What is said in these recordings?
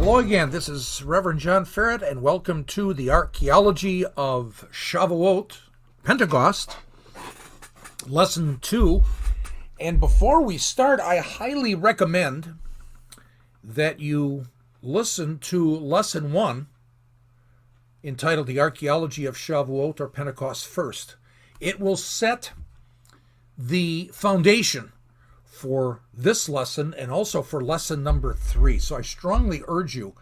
Hello again, this is Reverend John Ferret, and welcome to the Archaeology of Shavuot, Pentecost, Lesson 2. And before we start, I highly recommend that you listen to Lesson 1, entitled The Archaeology of Shavuot or Pentecost first. It will set the foundation for this lesson and also for lesson number 3. So I strongly urge you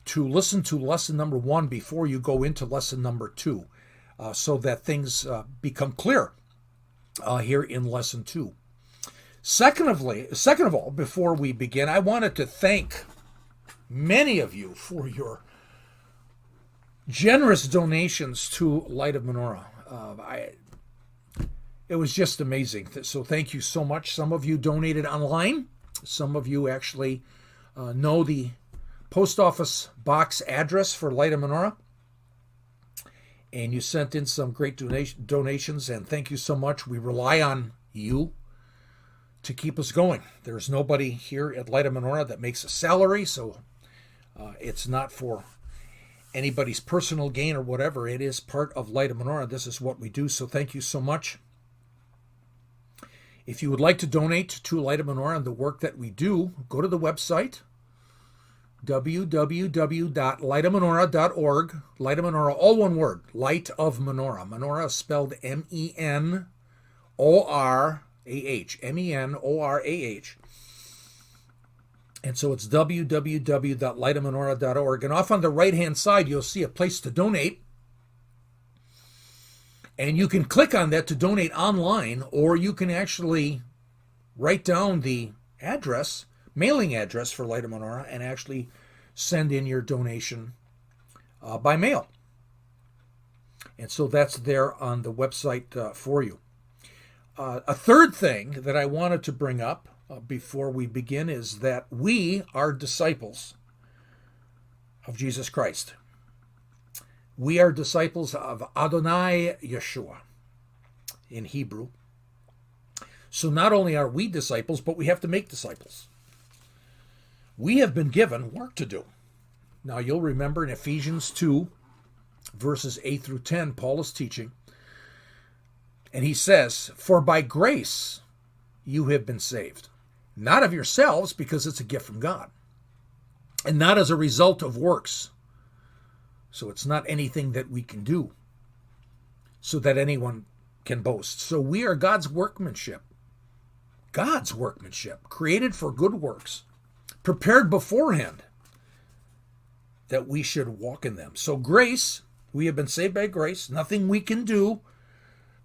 to listen to lesson number 1 before you go into lesson number 2, so that things become clear here in lesson 2. Second of all, before we begin, I wanted to thank many of you for your generous donations to Light of Menorah. It was just amazing. So thank you so much. Some of you donated online. Some of you actually know the post office box address for Light of Menorah. And you sent in some great donations, and thank you so much. We rely on you to keep us going. There's nobody here at Light of Menorah that makes a salary, so it's not for anybody's personal gain or whatever. It is part of Light of Menorah. This is what we do, so thank you so much. If you would like to donate to Light of Menorah and the work that we do, go to the website, www.lightofmenorah.org. Light of Menorah, all one word, Light of Menorah. Menorah is spelled Menorah, Menorah. And so it's www.lightofmenorah.org. And off on the right-hand side, you'll see a place to donate. And you can click on that to donate online, or you can actually write down the address, mailing address for Light of Menorah, and actually send in your donation by mail. And so that's there on the website for you. A third thing that I wanted to bring up before we begin is that we are disciples of Jesus Christ. We are disciples of Adonai Yeshua in Hebrew. So not only are we disciples, but we have to make disciples. We have been given work to do. Now you'll remember in Ephesians 2, verses 8 through 10, Paul is teaching. And he says, "For by grace you have been saved, not of yourselves, because it's a gift from God, and not as a result of works." So it's not anything that we can do so that anyone can boast. So we are God's workmanship, created for good works, prepared beforehand that we should walk in them. So grace, we have been saved by grace, nothing we can do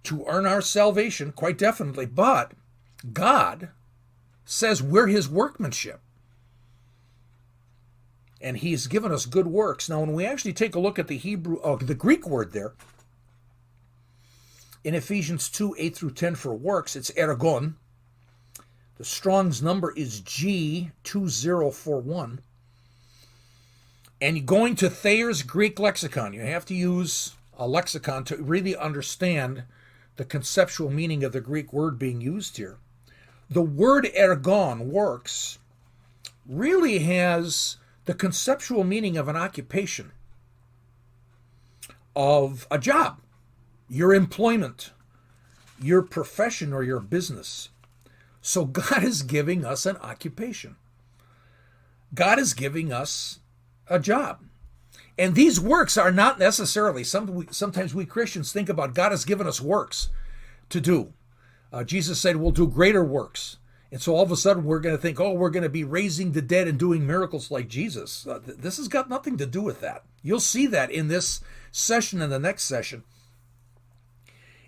to earn our salvation, quite definitely, but God says we're his workmanship. And he's given us good works. Now, when we actually take a look at the Greek word there, in Ephesians 2, 8 through 10 for works, it's ergon. The Strong's number is G2041. And going to Thayer's Greek lexicon, you have to use a lexicon to really understand the conceptual meaning of the Greek word being used here. The word ergon, works, really has the conceptual meaning of an occupation, of a job, your employment, your profession, or your business. So God is giving us an occupation. God is giving us a job. And these works are not necessarily, sometimes we Christians think about God has given us works to do. Jesus said we'll do greater works. And so all of a sudden we're going to think, we're going to be raising the dead and doing miracles like Jesus. This has got nothing to do with that. You'll see that in this session and the next session.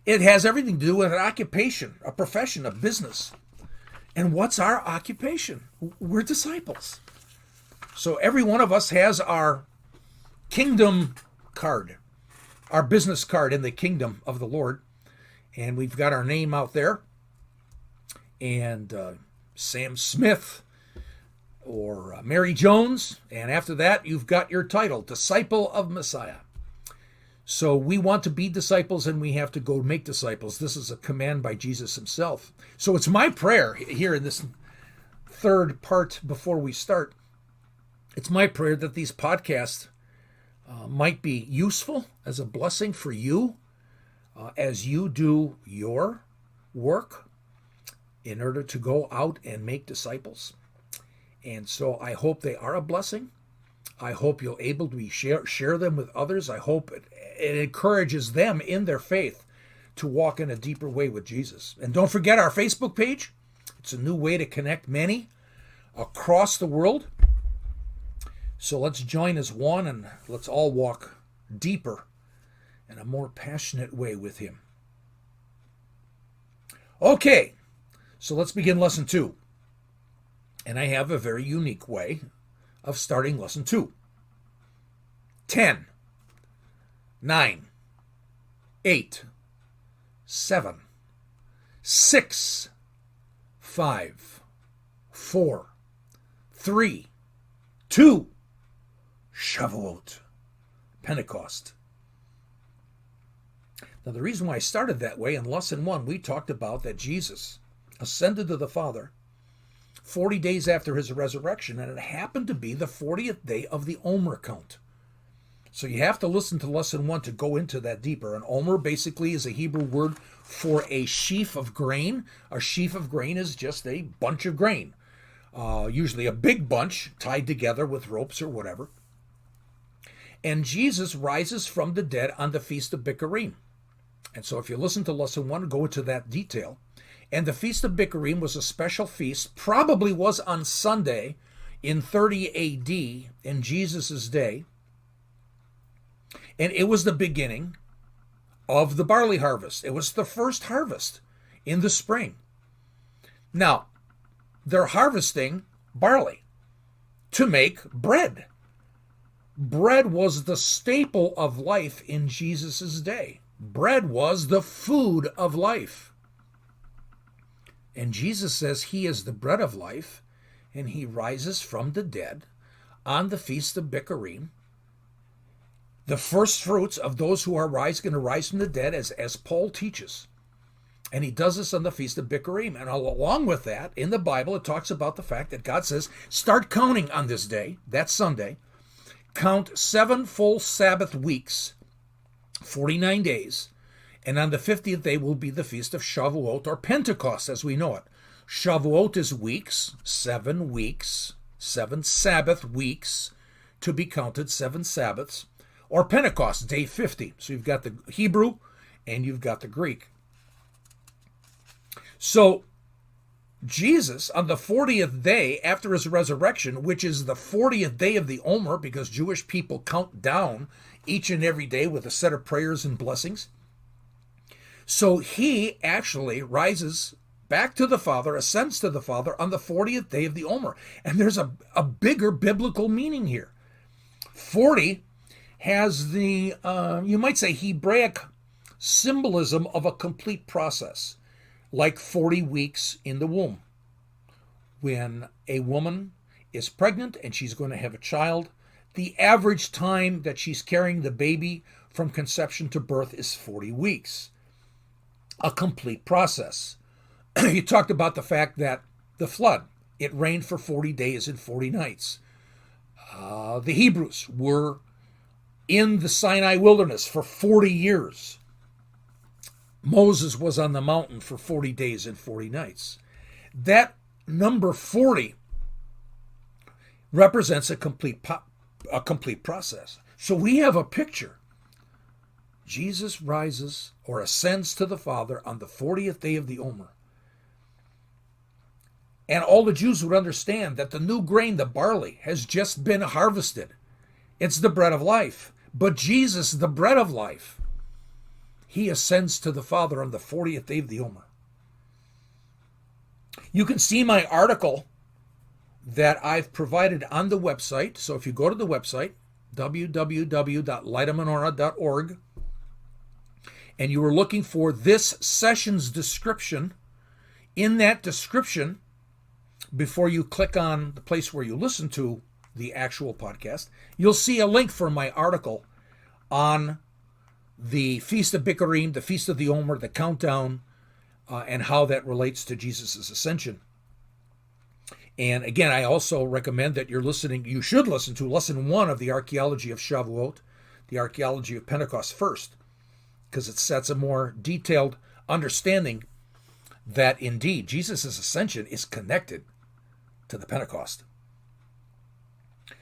It has everything to do with an occupation, a profession, a business. And what's our occupation? We're disciples. So every one of us has our kingdom card, our business card in the kingdom of the Lord. And we've got our name out there. And Sam Smith or Mary Jones. And after that, you've got your title, Disciple of Messiah. So we want to be disciples, and we have to go make disciples. This is a command by Jesus himself. So it's my prayer here in this third part before we start It's my prayer that these podcasts might be useful as a blessing for you as you do your work in order to go out and make disciples. And so I hope they are a blessing. I hope you'll able to share them with others. I hope it encourages them in their faith to walk in a deeper way with Jesus. And don't forget our Facebook page. It's a new way to connect many across the world. So let's join as one and let's all walk deeper in a more passionate way with him. Okay, so let's begin lesson 2. And I have a very unique way of starting lesson 2. 10, 9, 8, 7, 6, 5, 4, 3, 2, Shavuot, Pentecost. Now, the reason why I started that way, in lesson 1, we talked about that Jesus ascended to the Father 40 days after his resurrection, and it happened to be the 40th day of the Omer count. So you have to listen to lesson 1 to go into that deeper. And Omer basically is a Hebrew word for a sheaf of grain. A sheaf of grain is just a bunch of grain, usually a big bunch tied together with ropes or whatever. And Jesus rises from the dead on the Feast of Bikkureem. And so if you listen to lesson 1, go into that detail. And the Feast of Bikkureem was a special feast, probably was on Sunday in 30 A.D. in Jesus' day. And it was the beginning of the barley harvest. It was the first harvest in the spring. Now, they're harvesting barley to make bread. Bread was the staple of life in Jesus' day. Bread was the food of life. And Jesus says he is the bread of life, and he rises from the dead on the Feast of Bikkureem. The first fruits of those who are going to rise from the dead, as Paul teaches. And he does this on the Feast of Bikkureem. And along with that, in the Bible, it talks about the fact that God says, start counting on this day, that's Sunday. Count 7 full Sabbath weeks, 49 days. And on the 50th day will be the Feast of Shavuot, or Pentecost as we know it. Shavuot is weeks, 7 Sabbath weeks to be counted, 7 Sabbaths. Or Pentecost, day 50. So you've got the Hebrew and you've got the Greek. So Jesus, on the 40th day after his resurrection, which is the 40th day of the Omer, because Jewish people count down each and every day with a set of prayers and blessings. So he actually rises back to the Father, ascends to the Father on the 40th day of the Omer. And there's a bigger biblical meaning here. 40 has the, you might say, Hebraic symbolism of a complete process, like 40 weeks in the womb. When a woman is pregnant and she's going to have a child, the average time that she's carrying the baby from conception to birth is 40 weeks. A complete process. You talked about the fact that the flood, it rained for 40 days and 40 nights. The Hebrews were in the Sinai wilderness for 40 years. Moses was on the mountain for 40 days and 40 nights. That number 40 represents a complete process. So we have a picture. Jesus rises or ascends to the Father on the 40th day of the Omer. And all the Jews would understand that the new grain, the barley, has just been harvested. It's the bread of life. But Jesus, the bread of life, he ascends to the Father on the 40th day of the Omer. You can see my article that I've provided on the website. So if you go to the website, www.lightofmenorah.org, and you are looking for this session's description, in that description, before you click on the place where you listen to the actual podcast, you'll see a link for my article on the Feast of Bikkureem, the Feast of the Omer, the countdown, and how that relates to Jesus' ascension. And again, I also recommend that you should listen to lesson 1 of the Archaeology of Shavuot, the Archaeology of Pentecost first, because it sets a more detailed understanding that indeed Jesus' ascension is connected to the Pentecost.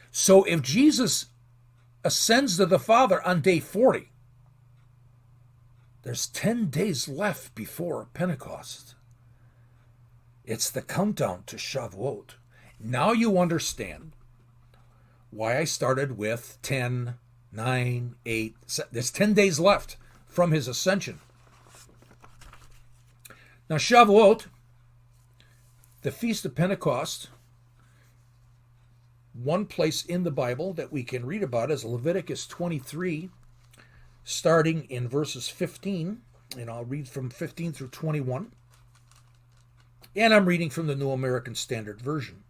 So if Jesus ascends to the Father on day 40, there's 10 days left before Pentecost. It's the countdown to Shavuot. Now you understand why I started with 10, 9, 8. There's 10 days left from his ascension. Now Shavuot, the Feast of Pentecost, one place in the Bible that we can read about is Leviticus 23, starting in verses 15, and I'll read from 15 through 21. And I'm reading from the New American Standard Version.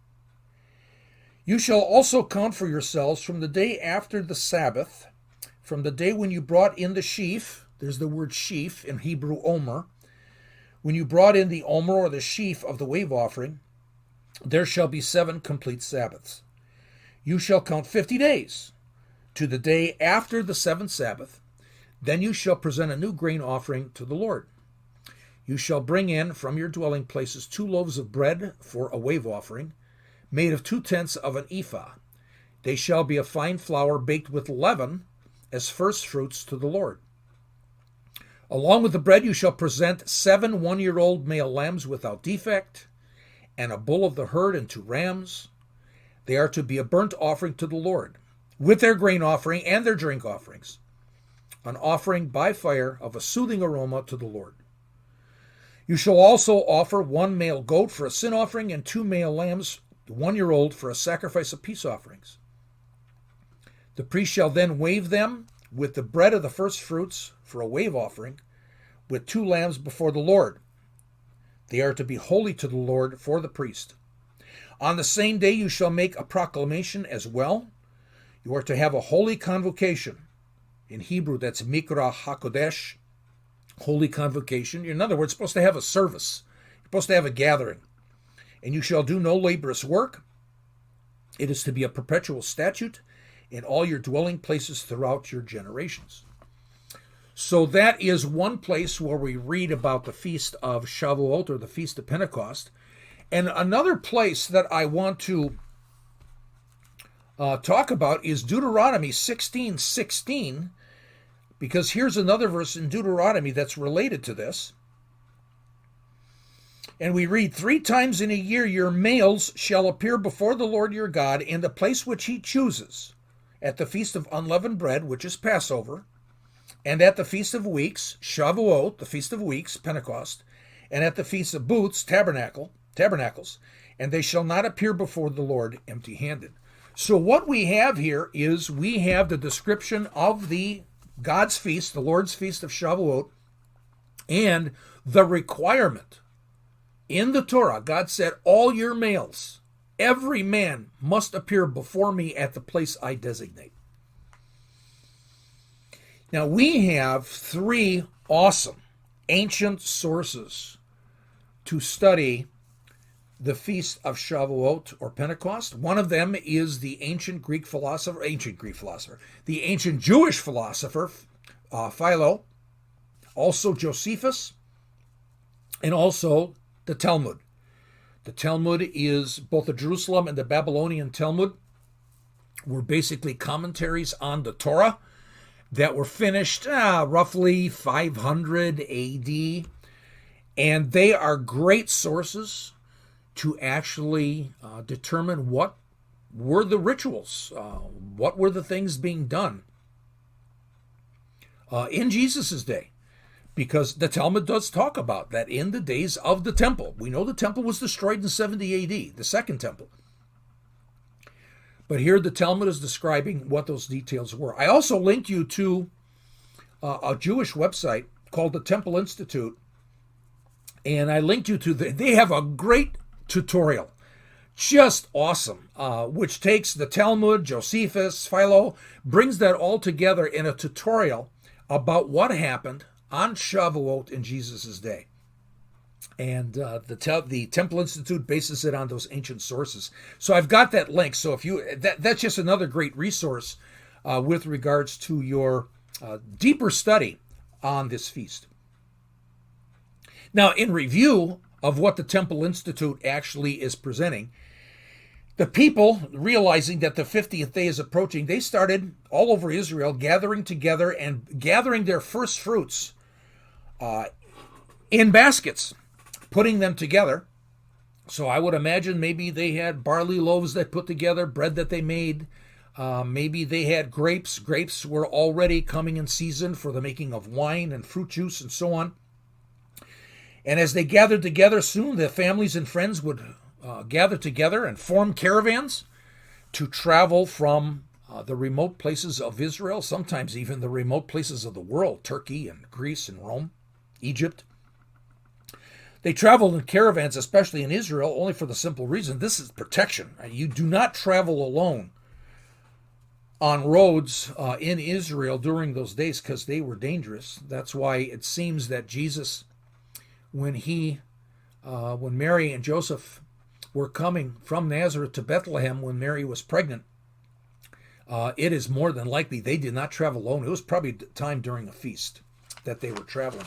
You shall also count for yourselves from the day after the Sabbath, from the day when you brought in the sheaf, there's the word sheaf in Hebrew, Omer, when you brought in the Omer or the sheaf of the wave offering, there shall be 7 complete Sabbaths. You shall count 50 days to the day after the 7th Sabbath. Then you shall present a new grain offering to the Lord. You shall bring in from your dwelling places 2 loaves of bread for a wave offering, made of 2/10 of an ephah. They shall be of fine flour baked with leaven as first fruits to the Lord. Along with the bread you shall present 7 one-year-old male lambs without defect, and a bull of the herd and 2 rams. They are to be a burnt offering to the Lord, with their grain offering and their drink offerings, an offering by fire of a soothing aroma to the Lord. You shall also offer 1 male goat for a sin offering and 2 male lambs, 1-year-old, for a sacrifice of peace offerings. The priest shall then wave them with the bread of the first fruits for a wave offering, with 2 lambs before the Lord. They are to be holy to the Lord for the priest. On the same day you shall make a proclamation as well. You are to have a holy convocation. In Hebrew, that's Mikra HaKodesh, holy convocation. In other words, supposed to have a service. You're supposed to have a gathering. And you shall do no laborious work. It is to be a perpetual statute in all your dwelling places throughout your generations. So that is one place where we read about the Feast of Shavuot, or the Feast of Pentecost. And another place that I want to talk about is Deuteronomy 16:16, because here's another verse in Deuteronomy that's related to this. And we read, 3 times in a year your males shall appear before the Lord your God in the place which he chooses, at the Feast of Unleavened Bread, which is Passover, and at the Feast of Weeks, Shavuot, the Feast of Weeks, Pentecost, and at the Feast of Booths, Tabernacles, and they shall not appear before the Lord empty-handed. So what we have here is we have the description of the God's feast, the Lord's Feast of Shavuot, and the requirement in the Torah. God said, all your males, every man must appear before me at the place I designate. Now we have 3 awesome ancient sources to study the Feast of Shavuot or Pentecost. One of them is the ancient Jewish philosopher, Philo, also Josephus, and also the Talmud. The Talmud is both the Jerusalem and the Babylonian Talmud were basically commentaries on the Torah that were finished roughly 500 AD, and they are great sources to actually determine what were the rituals, what were the things being done in Jesus' day. Because the Talmud does talk about that in the days of the temple. We know the temple was destroyed in 70 AD, the second temple. But here the Talmud is describing what those details were. I also linked you to a Jewish website called the Temple Institute. And I linked you to, they have a great tutorial, just awesome, which takes the Talmud, Josephus, Philo, brings that all together in a tutorial about what happened on Shavuot in Jesus' day. And the Temple Institute bases it on those ancient sources. So I've got that link. So if you that's just another great resource with regards to your deeper study on this feast. Now, in review of what the Temple Institute actually is presenting, the people, realizing that the 50th day is approaching, they started all over Israel gathering together and gathering their first fruits in baskets, putting them together. So I would imagine maybe they had barley loaves that put together, bread that they made. Maybe they had grapes. Grapes were already coming in season for the making of wine and fruit juice and so on. And as they gathered together, soon the families and friends would gather together and form caravans to travel from the remote places of Israel, sometimes even the remote places of the world, Turkey and Greece and Rome, Egypt. They traveled in caravans, especially in Israel, only for the simple reason this is protection. You do not travel alone on roads in Israel during those days because they were dangerous. That's why it seems that Jesus, when Mary and Joseph were coming from Nazareth to Bethlehem when Mary was pregnant, it is more than likely they did not travel alone. It was probably time during a feast that they were traveling.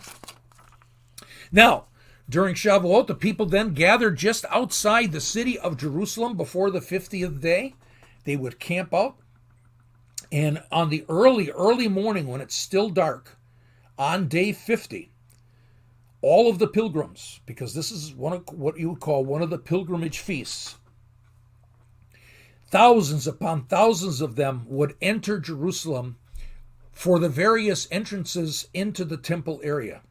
Now, during Shavuot, the people then gathered just outside the city of Jerusalem before the 50th day. They would camp out. And on the early morning when it's still dark, on day 50, all of the pilgrims, because this is what you would call one of the pilgrimage feasts, thousands upon thousands of them would enter Jerusalem for the various entrances into the temple area.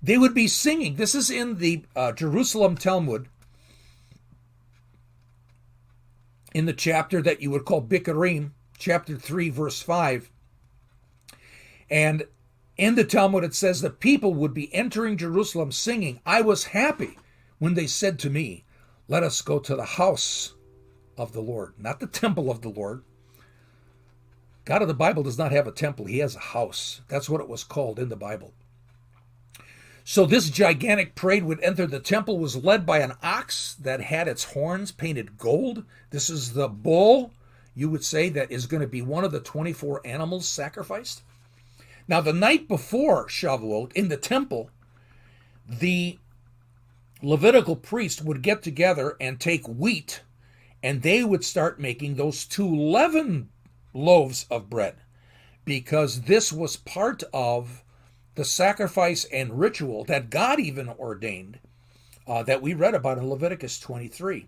They would be singing. This is in the Jerusalem Talmud, in the chapter that you would call Bikkureem, chapter 3, verse 5. And in the Talmud, it says the people would be entering Jerusalem singing, "I was happy when they said to me, 'Let us go to the house of the Lord,'" not the temple of the Lord. God of the Bible does not have a temple. He has a house. That's what it was called in the Bible. So this gigantic parade would enter the temple, was led by an ox that had its horns painted gold. This is the bull, you would say, that is going to be one of the 24 animals sacrificed. Now, the night before Shavuot, in the temple, the Levitical priest would get together and take wheat, and they would start making those 2 leavened loaves of bread, because this was part of the sacrifice and ritual that God even ordained, that we read about in Leviticus 23.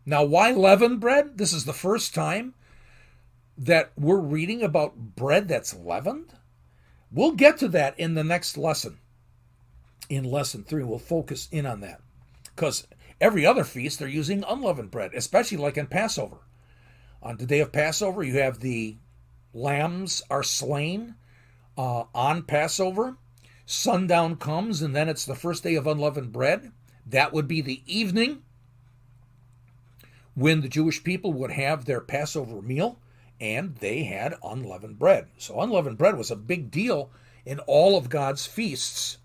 Now, why leavened bread? This is the first time that we're reading about bread that's leavened. We'll get to that in the next lesson. In lesson 3, we'll focus in on that. Because every other feast, they're using unleavened bread, especially like in Passover. On the day of Passover, you have the lambs are slain on Passover. Sundown comes, and then it's the first day of unleavened bread. That would be the evening when the Jewish people would have their Passover meal, and they had unleavened bread. So unleavened bread was a big deal in all of God's feasts,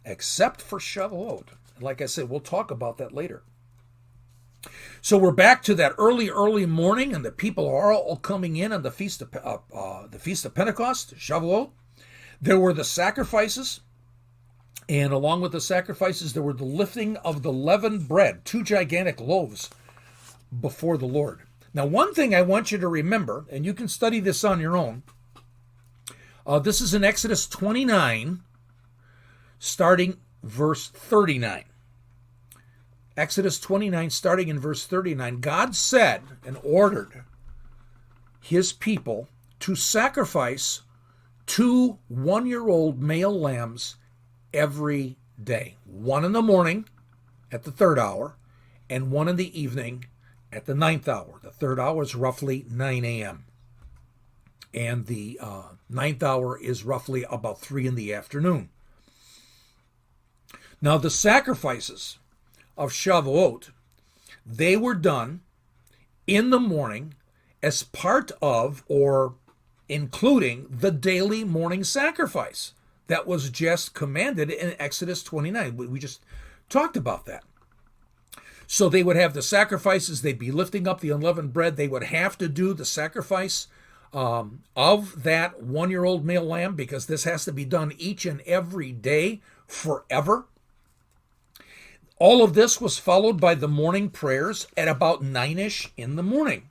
except for Shavuot. And like I said, we'll talk about that later. So we're back to that early morning, and the people are all coming in on the feast of Pentecost, Shavuot. There were the sacrifices, and along with the sacrifices, there were the lifting of the leavened bread, 2 gigantic loaves before the Lord. Now, one thing I want you to remember, and you can study this on your own, this is in Exodus 29, starting verse 39. Exodus 29, starting in verse 39, God said and ordered his people to sacrifice 2 one-year-old male lambs every day. 1 in the morning at the 3rd hour, and 1 in the evening at the 9th hour. The 3rd hour is roughly 9 a.m. And the 9th hour is roughly about 3 in the afternoon. Now, the sacrifices of Shavuot, they were done in the morning as part of, or including, the daily morning sacrifice. that was just commanded in Exodus 29. We just talked about that. So they would have the sacrifices. They'd be lifting up the unleavened bread. They would have to do the sacrifice of that one-year-old male lamb, because this has to be done each and every day forever. All of this was followed by the morning prayers at about 9-ish in the morning.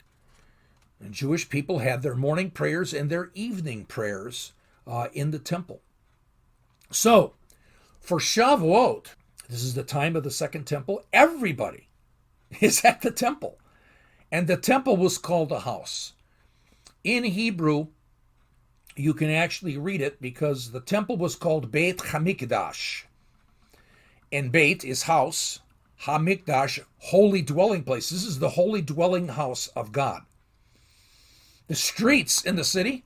And Jewish people had their morning prayers and their evening prayers in the temple. So, for Shavuot, this is the time of the second temple, everybody is at the temple. And the temple was called a house. In Hebrew, you can actually read it because the temple was called Beit Hamikdash. And Beit is house, Hamikdash, holy dwelling place. This is the holy dwelling house of God. The streets in the city,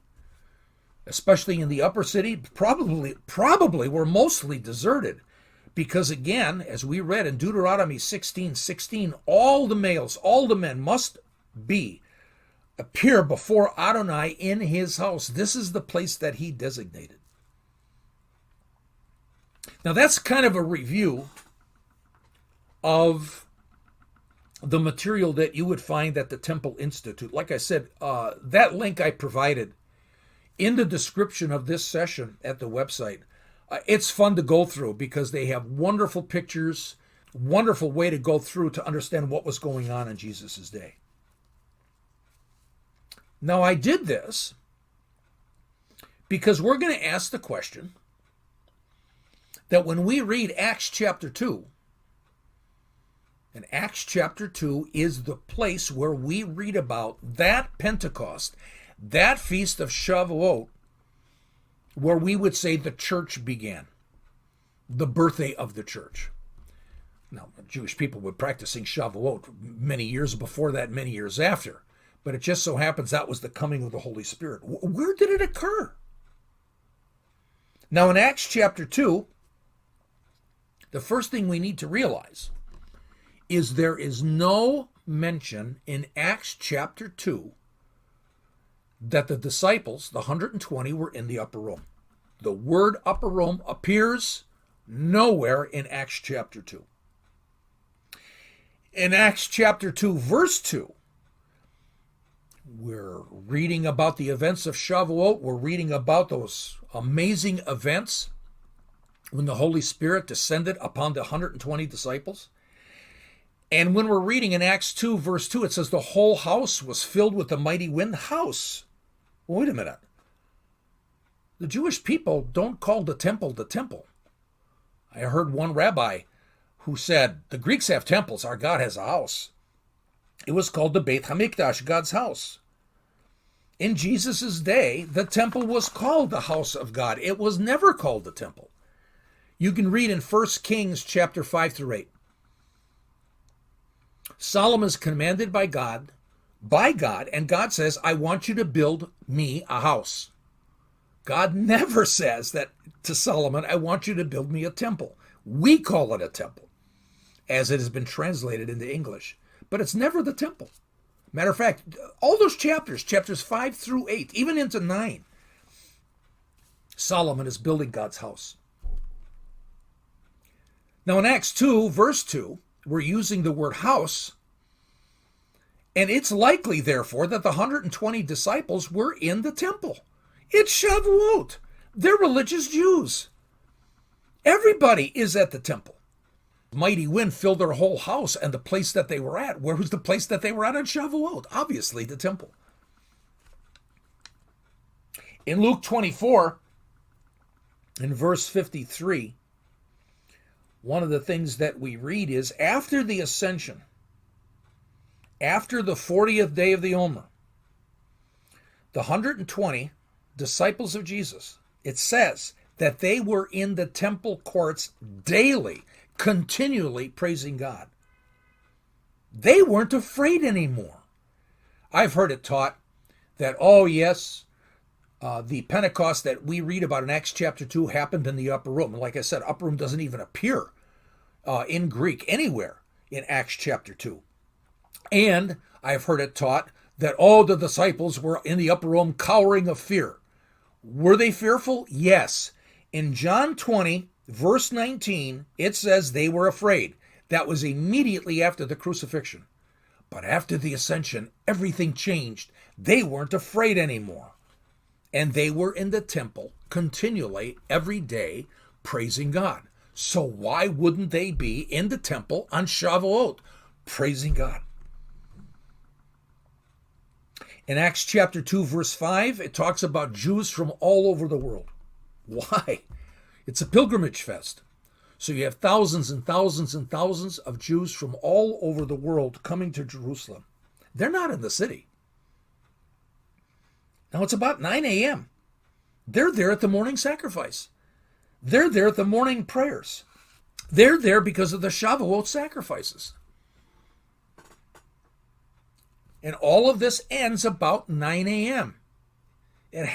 especially in the upper city, probably were mostly deserted. Because again, as we read in Deuteronomy 16:16, all the males, all the men must appear before Adonai in his house. This is the place that he designated. Now that's kind of a review of the material that you would find at the Temple Institute. Like I said, that link I provided in the description of this session at the website, it's fun to go through because they have wonderful pictures, wonderful way to go through to understand what was going on in Jesus' day. Now I did this because we're going to ask the question that when we read Acts chapter 2, and Acts chapter 2 is the place where we read about that Pentecost, that feast of Shavuot, where we would say the church began, the birthday of the church. Now, Jewish people were practicing Shavuot many years before that, many years after, but it just so happens that was the coming of the Holy Spirit. Where did it occur? Now, in Acts chapter 2, the first thing we need to realize is there is no mention in Acts chapter 2 that the disciples, the 120, were in the upper room. The word upper room appears nowhere in Acts chapter 2. In Acts chapter 2, verse 2, we're reading about the events of Shavuot. We're reading about those amazing events when the Holy Spirit descended upon the 120 disciples. And when we're reading in Acts 2, verse 2, it says the whole house was filled with the mighty wind. House. Wait a minute. The Jewish people don't call the temple the temple. I heard one rabbi who said, the Greeks have temples, our God has a house. It was called the Beit Hamikdash, God's house. In Jesus' day, the temple was called the house of God. It was never called the temple. You can read in 1 Kings chapter 5 through 8. Solomon is commanded by God, and God says, I want you to build me a house. God never says that to Solomon, I want you to build me a temple. We call it a temple, as it has been translated into English, but it's never the temple. Matter of fact, all those chapters 5 through 8, even into 9, Solomon is building God's house. Now in Acts 2, verse 2, we're using the word house, and it's likely, therefore, that the 120 disciples were in the temple. It's Shavuot. They're religious Jews. Everybody is at the temple. Mighty wind filled their whole house, and the place that they were at, where was the place that they were at on Shavuot? Obviously, the temple. In Luke 24, in verse 53, one of the things that we read is, after the ascension, after the 40th day of the Omer, the 120 disciples of Jesus, it says that they were in the temple courts daily, continually praising God. They weren't afraid anymore. I've heard it taught that, oh yes, the Pentecost that we read about in Acts chapter 2 happened in the upper room. And like I said, upper room doesn't even appear in Greek anywhere in Acts chapter 2. And I've heard it taught that all the disciples were in the upper room cowering of fear. Were they fearful? Yes. In John 20, verse 19, it says they were afraid. That was immediately after the crucifixion. But after the ascension, everything changed. They weren't afraid anymore. And they were in the temple continually every day praising God. So why wouldn't they be in the temple on Shavuot praising God? In Acts chapter 2, verse 5, it talks about Jews from all over the world. Why? It's a pilgrimage fest. So you have thousands and thousands and thousands of Jews from all over the world coming to Jerusalem. They're not in the city. Now it's about 9 a.m. They're there at the morning sacrifice. They're there at the morning prayers. They're there because of the Shavuot sacrifices. And all of this ends about 9 a.m. It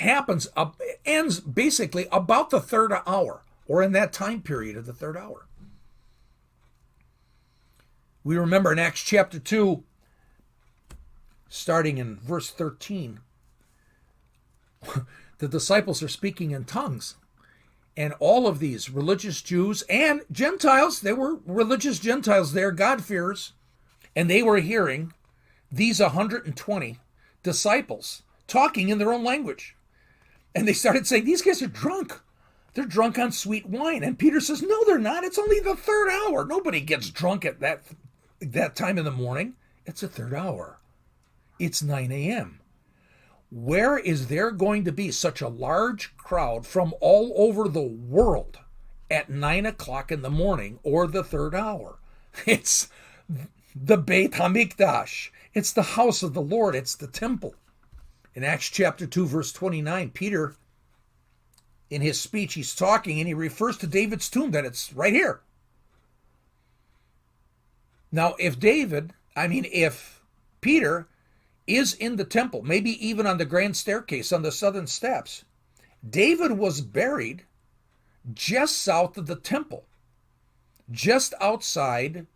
ends basically about the third hour, or in that time period of the third hour. We remember in Acts chapter 2, starting in verse 13, the disciples are speaking in tongues. And all of these religious Jews and Gentiles, they were religious Gentiles there, God-fearers, and they were hearing these 120 disciples talking in their own language. And they started saying, these guys are drunk. They're drunk on sweet wine. And Peter says, no, they're not. It's only the third hour. Nobody gets drunk at that time in the morning. It's the third hour. It's 9 a.m. Where is there going to be such a large crowd from all over the world at 9 o'clock in the morning or the third hour? It's the Beit HaMikdash. It's the house of the Lord. It's the temple. In Acts chapter 2, verse 29, Peter, in his speech, he's talking and he refers to David's tomb, that it's right here. Now, if Peter is in the temple, maybe even on the grand staircase on the southern steps, David was buried just south of the temple, just outside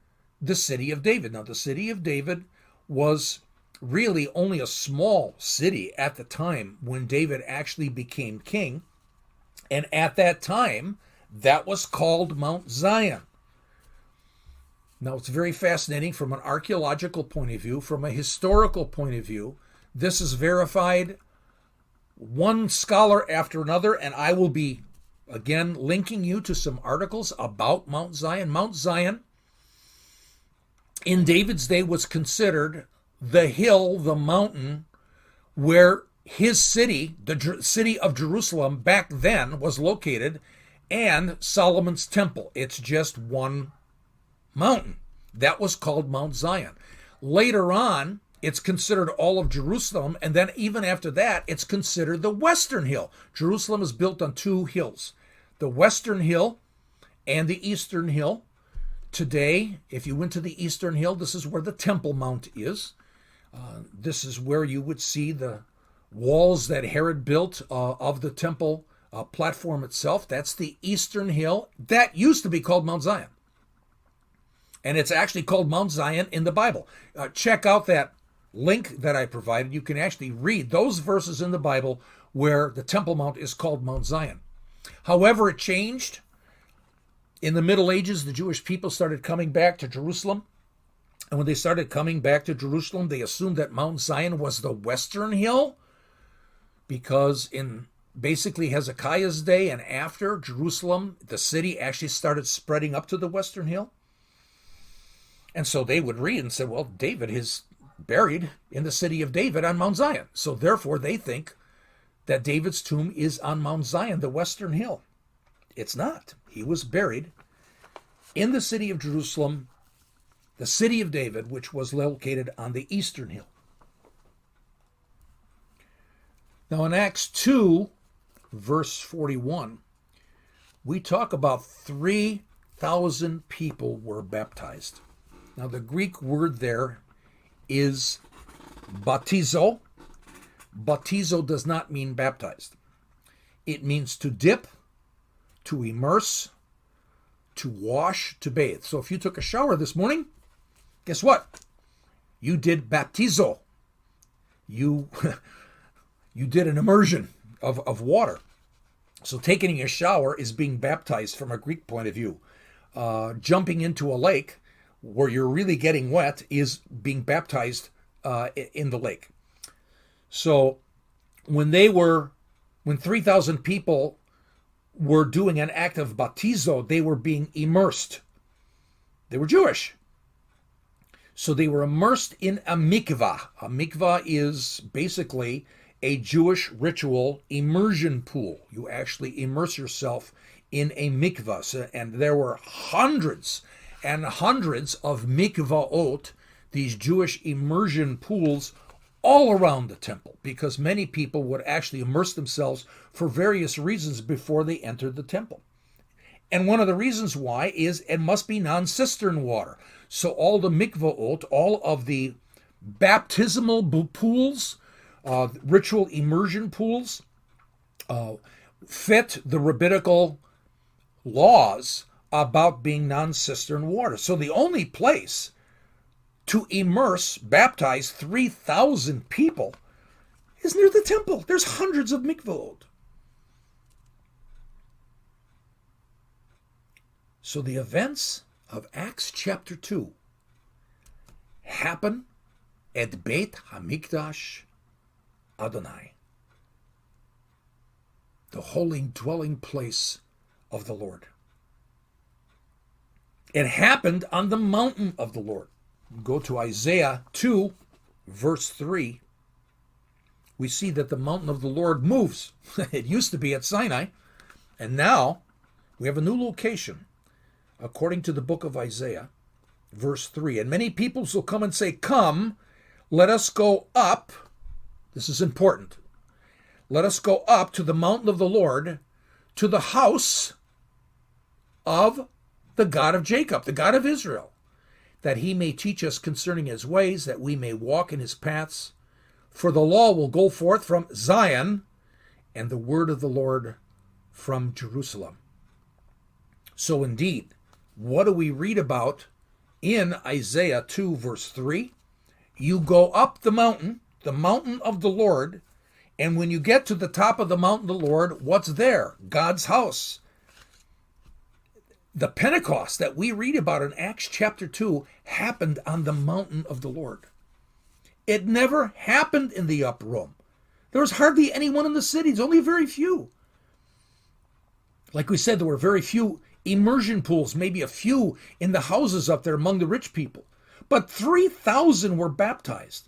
the city of David. Now, the city of David was really only a small city at the time when David actually became king. And at that time, that was called Mount Zion. Now, it's very fascinating from an archaeological point of view, from a historical point of view. This is verified, one scholar after another, and I will be, again, linking you to some articles about Mount Zion. Mount Zion, in David's day, was considered the hill, the mountain, where his city, the city of Jerusalem back then, was located, and Solomon's temple. It's just one mountain. That was called Mount Zion. Later on, it's considered all of Jerusalem, and then even after that, it's considered the Western Hill. Jerusalem is built on two hills, the Western Hill and the Eastern Hill. Today, if you went to the Eastern Hill, this is where the Temple Mount is. This is where you would see the walls that Herod built of the temple platform itself. That's the Eastern Hill. That used to be called Mount Zion. And it's actually called Mount Zion in the Bible. Check out that link that I provided. You can actually read those verses in the Bible where the Temple Mount is called Mount Zion. However, it changed. In the Middle Ages, the Jewish people started coming back to Jerusalem. And when they started coming back to Jerusalem, they assumed that Mount Zion was the Western Hill, because in basically Hezekiah's day and after, Jerusalem, the city, actually started spreading up to the Western Hill. And so they would read and say, well, David is buried in the city of David on Mount Zion. So therefore they think that David's tomb is on Mount Zion, the Western Hill. It's not. He was buried in the city of Jerusalem, the city of David, which was located on the Eastern Hill. Now in Acts 2, verse 41, we talk about 3,000 people were baptized. Now the Greek word there is baptizo. Baptizo does not mean baptized. It means to dip, to immerse, to wash, to bathe. So if you took a shower this morning, guess what? You did baptizo. You did an immersion of water. So taking a shower is being baptized from a Greek point of view. Jumping into a lake where you're really getting wet is being baptized in the lake. So when 3,000 people were doing an act of baptizo, they were being immersed. They were Jewish. So they were immersed in a mikvah. A mikvah is basically a Jewish ritual immersion pool. You actually immerse yourself in a mikvah. So, and there were hundreds and hundreds of mikvaot, these Jewish immersion pools, all around the temple, because many people would actually immerse themselves for various reasons before they entered the temple. And one of the reasons why is it must be non-cistern water. So all the mikvaot, all of the baptismal pools, ritual immersion pools, fit the rabbinical laws about being non-cistern water. So the only place to baptize 3,000 people is near the temple. There's hundreds of mikvaot. So the events of Acts chapter 2 happen at Beit HaMikdash Adonai, the holy dwelling place of the Lord. It happened on the mountain of the Lord. Go to Isaiah 2, verse 3. We see that the mountain of the Lord moves. It used to be at Sinai, and now we have a new location. According to the book of Isaiah, verse 3, and many peoples will come and say, come, let us go up. This is important. Let us go up to the mountain of the Lord, to the house of the God of Jacob, the God of Israel, that he may teach us concerning his ways, that we may walk in his paths. For the law will go forth from Zion, and the word of the Lord from Jerusalem. So indeed, what do we read about in Isaiah 2, verse 3? You go up the mountain of the Lord, and when you get to the top of the mountain of the Lord, what's there? God's house. The Pentecost that we read about in Acts chapter 2 happened on the mountain of the Lord. It never happened in the upper room. There was hardly anyone in the cities, only very few. Like we said, there were very few immersion pools, maybe a few in the houses up there among the rich people. But 3,000 were baptized.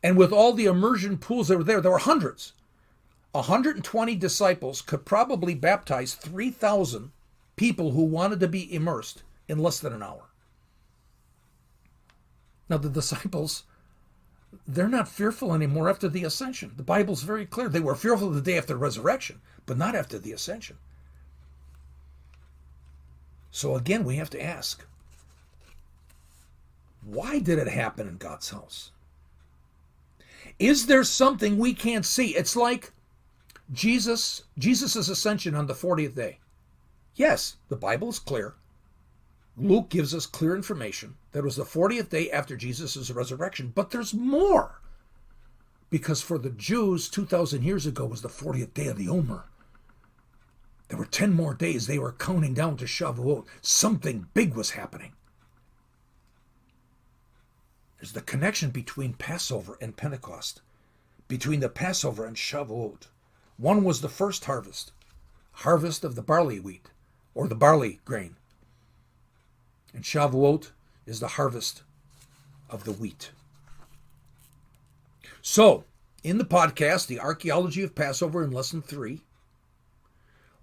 And with all the immersion pools that were there were hundreds. 120 disciples could probably baptize 3,000 people who wanted to be immersed in less than an hour. Now the disciples, they're not fearful anymore after the ascension. The Bible's very clear. They were fearful the day after the resurrection, but not after the ascension. So again, we have to ask, why did it happen in God's house? Is there something we can't see? It's like Jesus' ascension on the 40th day. Yes, the Bible is clear. Luke gives us clear information that it was the 40th day after Jesus' resurrection, but there's more. Because for the Jews, 2,000 years ago was the 40th day of the Omer. There were 10 more days. They were counting down to Shavuot. Something big was happening. There's the connection between Passover and Pentecost, between the Passover and Shavuot. One was the first harvest of the barley wheat, or the barley grain. And Shavuot is the harvest of the wheat. So, in the podcast, The Archaeology of Passover in Lesson 3,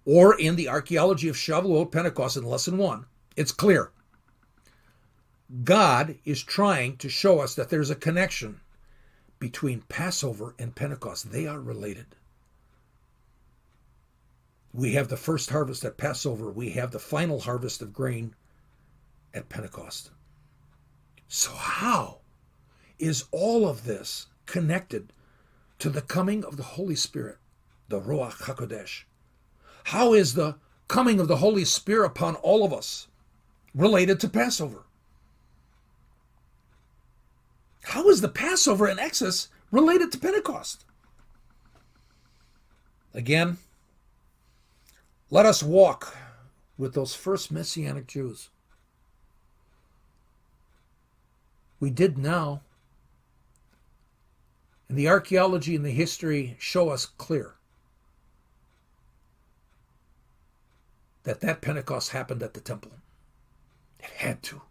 or in The Archaeology of Shavuot, Pentecost in Lesson 1, it's clear. God is trying to show us that there's a connection between Passover and Pentecost. They are related. We have the first harvest at Passover. We have the final harvest of grain at Pentecost. So how is all of this connected to the coming of the Holy Spirit, the Ruach HaKodesh? How is the coming of the Holy Spirit upon all of us related to Passover? How is the Passover in Exodus related to Pentecost? Again, Let us walk with those first Messianic Jews. We did now. And the archaeology and the history show us clear that Pentecost happened at the temple. It had to.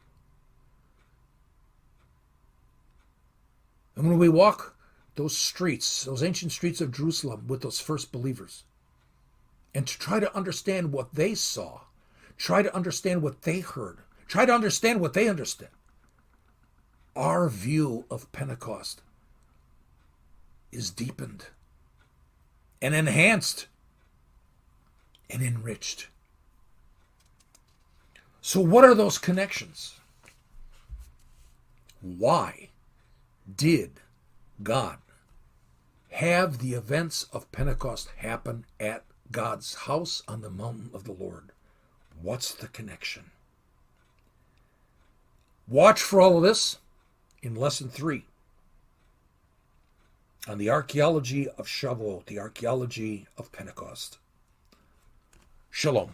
And when we walk those streets, those ancient streets of Jerusalem with those first believers, and to try to understand what they saw, try to understand what they heard, try to understand what they understood, our view of Pentecost is deepened and enhanced and enriched. So what are those connections? Why did God have the events of Pentecost happen at God's house on the mountain of the Lord? What's the connection? Watch for all of this in lesson 3 on the archaeology of Shavuot, the archaeology of Pentecost. Shalom.